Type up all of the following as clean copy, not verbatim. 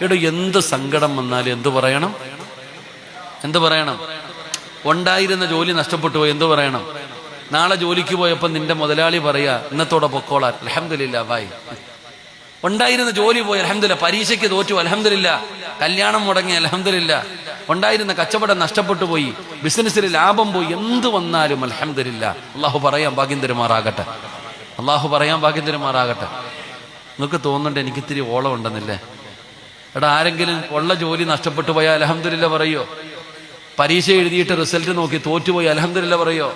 എടോ എന്ത് സങ്കടം വന്നാലും എന്തു പറയണം? ഉണ്ടായിരുന്ന ജോലി നഷ്ടപ്പെട്ടു പോയി എന്തു പറയണം? നാളെ ജോലിക്ക് പോയപ്പോൾ നിന്റെ മുതലാളി പറയാ ഇന്നത്തോടെ പൊക്കോളാൻ, അൽഹംദുലില്ലാ ബായ്. ഉണ്ടായിരുന്ന ജോലി പോയി അൽഹംദുലില്ലാ, പരീക്ഷയ്ക്ക് തോറ്റു അൽഹംദുലില്ലാ, കല്യാണം മുടങ്ങി അൽഹംദുലില്ലാ, ഉണ്ടായിരുന്ന കച്ചവടം നഷ്ടപ്പെട്ടു പോയി, ബിസിനസ്സിൽ ലാഭം പോയി, എന്ത് വന്നാലും അൽഹംദുലില്ലാ. അള്ളാഹു പറയാൻ ഭാഗ്യം തരുമാറാകട്ടെ. നിങ്ങൾക്ക് തോന്നുന്നുണ്ട് എനിക്ക് ഇത്തിരി ഓളം ഉണ്ടെന്നില്ലേ? എടാ, ആരെങ്കിലും ഉള്ള ജോലി നഷ്ടപ്പെട്ടു പോയാൽ അൽഹംദുലില്ലാ പറയോ? പരീക്ഷ എഴുതിയിട്ട് റിസൾട്ട് നോക്കി തോറ്റുപോയി അൽഹംദുലില്ലാ പറയോ?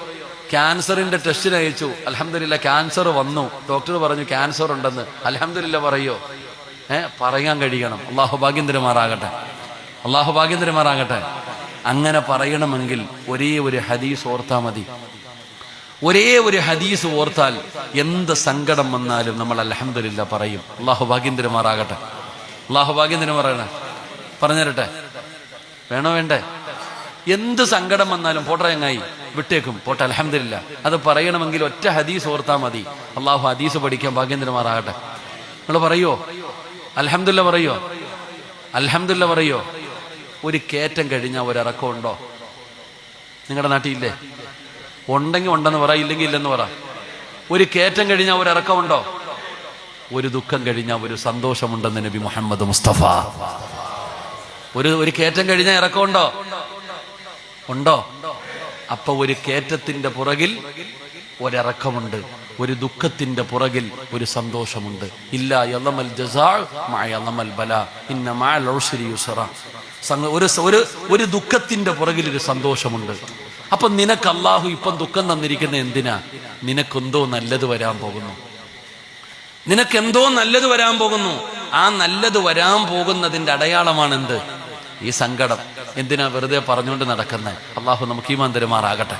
ക്യാൻസറിന്റെ ടെസ്റ്റിന് അയച്ചു, അൽഹംദുലില്ലാ ക്യാൻസർ വന്നു, ഡോക്ടർ പറഞ്ഞു ക്യാൻസർ ഉണ്ടെന്ന്, അൽഹംദുലില്ലാ പറയോ? പറയാൻ കഴിയണം. അള്ളാഹു ഭാഗ്യം തരുമാറാകട്ടെ. അങ്ങനെ പറയണമെങ്കിൽ ഒരേ ഒരു ഹദീസ് ഓർത്താൽ മതി. ഒരേ ഒരു ഹദീസ് ഓർത്താൽ എന്ത് സങ്കടം വന്നാലും നമ്മൾ അൽഹംദുലില്ലാ പറയും. അള്ളാഹു ഭാഗ്യം തരുമാറാകട്ടെ. പറഞ്ഞുതരട്ടെ? വേണോ വേണ്ടേ? എന്ത് സങ്കടം വന്നാലും പോട്ടെ, ചങ്ങായി വിട്ടേക്കും, പോട്ടെ അൽഹംദുലില്ലാ. അത് പറയണമെങ്കിൽ ഒറ്റ ഹദീസ് ഓർത്താൽ മതി. അള്ളാഹു ഹദീസ് പഠിക്കാൻ ഭാഗ്യം തരുമാറാകട്ടെ. നിങ്ങൾ പറയോ അൽഹംദുലില്ലാ പറയോ? ഒരു കയറ്റം കഴിഞ്ഞാൽ ഒരിറക്കം ഉണ്ടോ? നിങ്ങളുടെ നാട്ടിലില്ലേ? ഉണ്ടെങ്കിൽ ഉണ്ടെന്ന് പറ, ഇല്ലെങ്കിൽ ഇല്ലെന്ന് പറ. ഒരു കയറ്റം കഴിഞ്ഞാൽ ഒരിറക്കം ഉണ്ടോ? ഒരു ദുഃഖം കഴിഞ്ഞാൽ ഒരു സന്തോഷമുണ്ടെന്ന് നബി മുഹമ്മദ് മുസ്തഫ. ഒരു കയറ്റം കഴിഞ്ഞാൽ ഇറക്കമുണ്ടോ? അപ്പൊ ഒരു കയറ്റത്തിന്റെ പുറകിൽ ഒരിറക്കമുണ്ട്, ഒരു ദുഃഖത്തിന്റെ പുറകിൽ ഒരു സന്തോഷമുണ്ട്. ഇല്ലാ യളമൽ ജസാ മഅ യളമൽ ബലാ ഇന്ന മഅൽ ഉസ്രി യുസ്റാ. ഒരു ദുഃഖത്തിന്റെ പുറകിൽ ഒരു സന്തോഷമുണ്ട്. അപ്പൊ നിനക്ക് അല്ലാഹു ഇപ്പം ദുഃഖം തന്നിരിക്കുന്ന എന്തിനാ? നിനക്കെന്തോ നല്ലത് വരാൻ പോകുന്നു. ആ നല്ലത് വരാൻ പോകുന്നതിന്റെ അടയാളമാണ് എന്ത്? ഈ സങ്കടം. എന്തിനാ വെറുതെ പറഞ്ഞുകൊണ്ട് നടക്കുന്നത്? അള്ളാഹു നമുക്ക് ഈമാൻ തരുമാറാകട്ടെ.